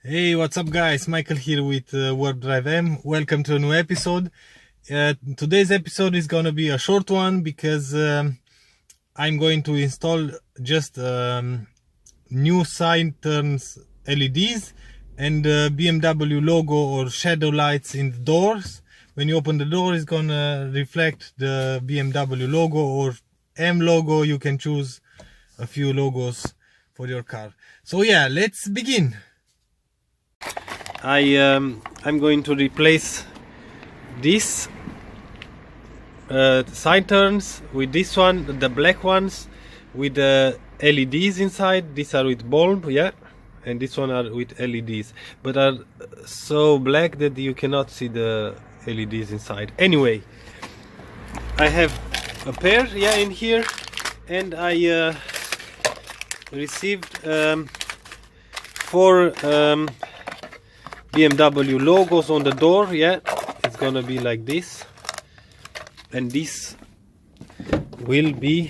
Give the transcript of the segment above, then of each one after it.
Hey, what's up guys? Michael here with WarpDriveM. Welcome to a new episode. Today's episode is gonna be a short one because I'm going to install just new side turns LEDs and BMW logo or shadow lights in the doors. When you open the door, it's gonna reflect the BMW logo or M logo. You can choose a few logos for your car. So yeah, let's begin. I'm going to replace these side turns with this one, the black ones, with the LEDs inside. These are with bulb, yeah, and this one are with LEDs, but are so black that you cannot see the LEDs inside. Anyway, I have a pair, yeah, in here, and I received 4 BMW logos on the door. Yeah, it's gonna be like this, and this will be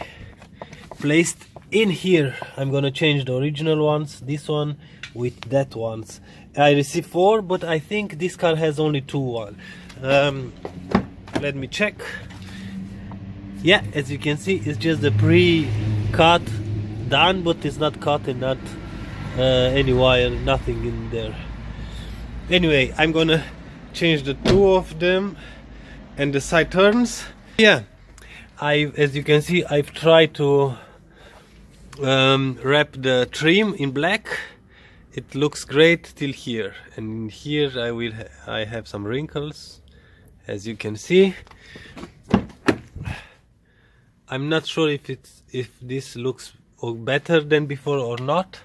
placed in here. I'm gonna change the original ones, this one with that ones. I received 4, but I think this car has only 2. Let me check. Yeah, as you can see, it's just the pre-cut done, but it's not cut and not any wire, nothing in there. Anyway, I'm gonna change the 2 of them and the side turns. Yeah, as you can see, I've tried to wrap the trim in black. It looks great till here, and in here I have some wrinkles, as you can see. I'm not sure if this looks better than before or not.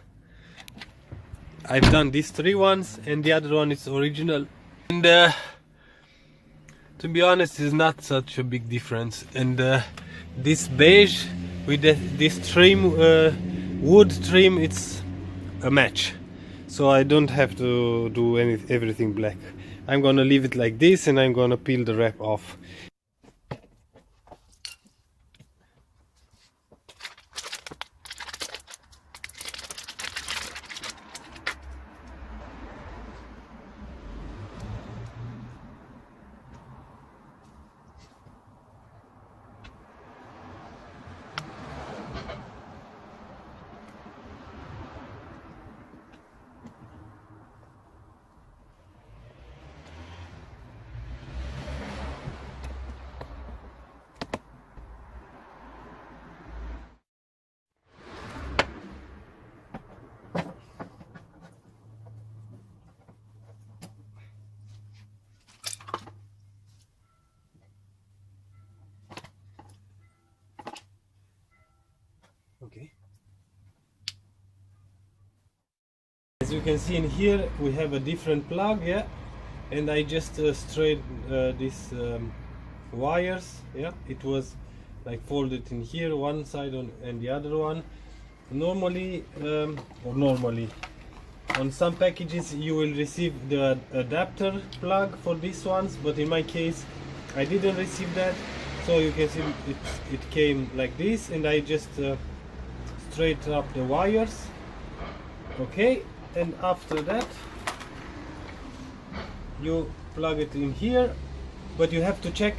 I've done these 3 ones, and the other one is original, and to be honest, it's not such a big difference. And this beige with this trim, wood trim, it's a match, so I don't have to do everything black. I'm gonna leave it like this, and I'm gonna peel the wrap off. Okay. As you can see in here, we have a different plug, yeah, and I just straightened these wires. Yeah, it was like folded in here, one side and the other one. Normally, on some packages you will receive the adapter plug for these ones, but in my case I didn't receive that. So you can see it came like this, and I just straighten up the wires. Okay, and after that you plug it in here, but you have to check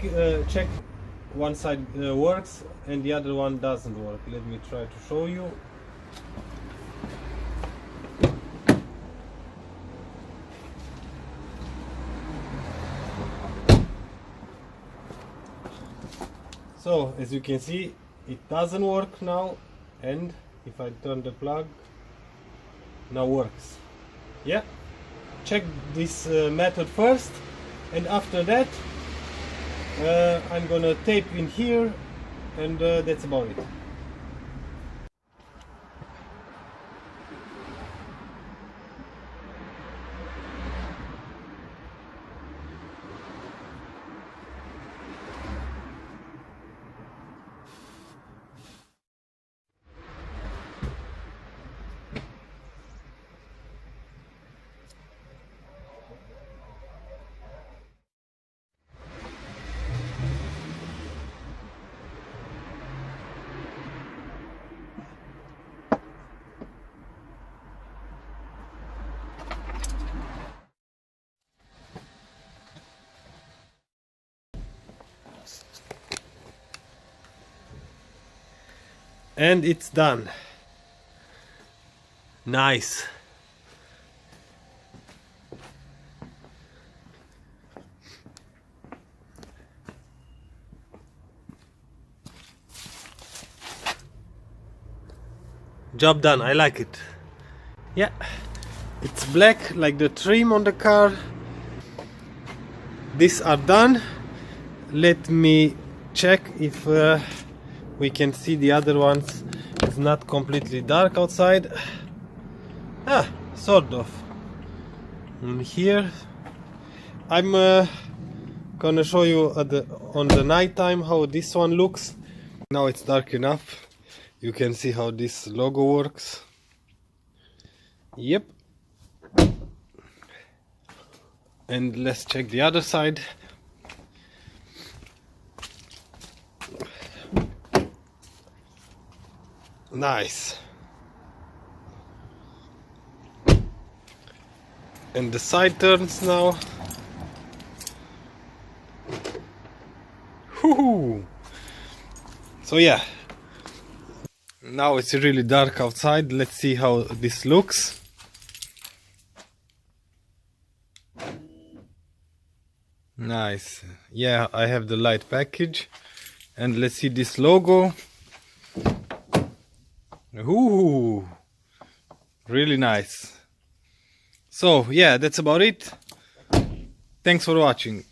one side works and the other one doesn't work. Let me try to show you. So as you can see, it doesn't work now, and if I turn the plug, now works. Yeah, check this method first, and after that I'm gonna tape in here, and that's about it. And it's done. Nice. Job done. I like it. Yeah, it's black like the trim on the car. These are done. Let me check if we can see the other ones. It's not completely dark outside. Sort of. And here I'm gonna show you on the night time how this one looks. Now it's dark enough. You can see how this logo works. Yep. And let's check the other side. Nice. And the side turns now. Woohoo! So yeah. Now it's really dark outside. Let's see how this looks. Nice. Yeah, I have the light package. And let's see this logo. Ooh, really nice. So yeah, that's about it. Thanks for watching.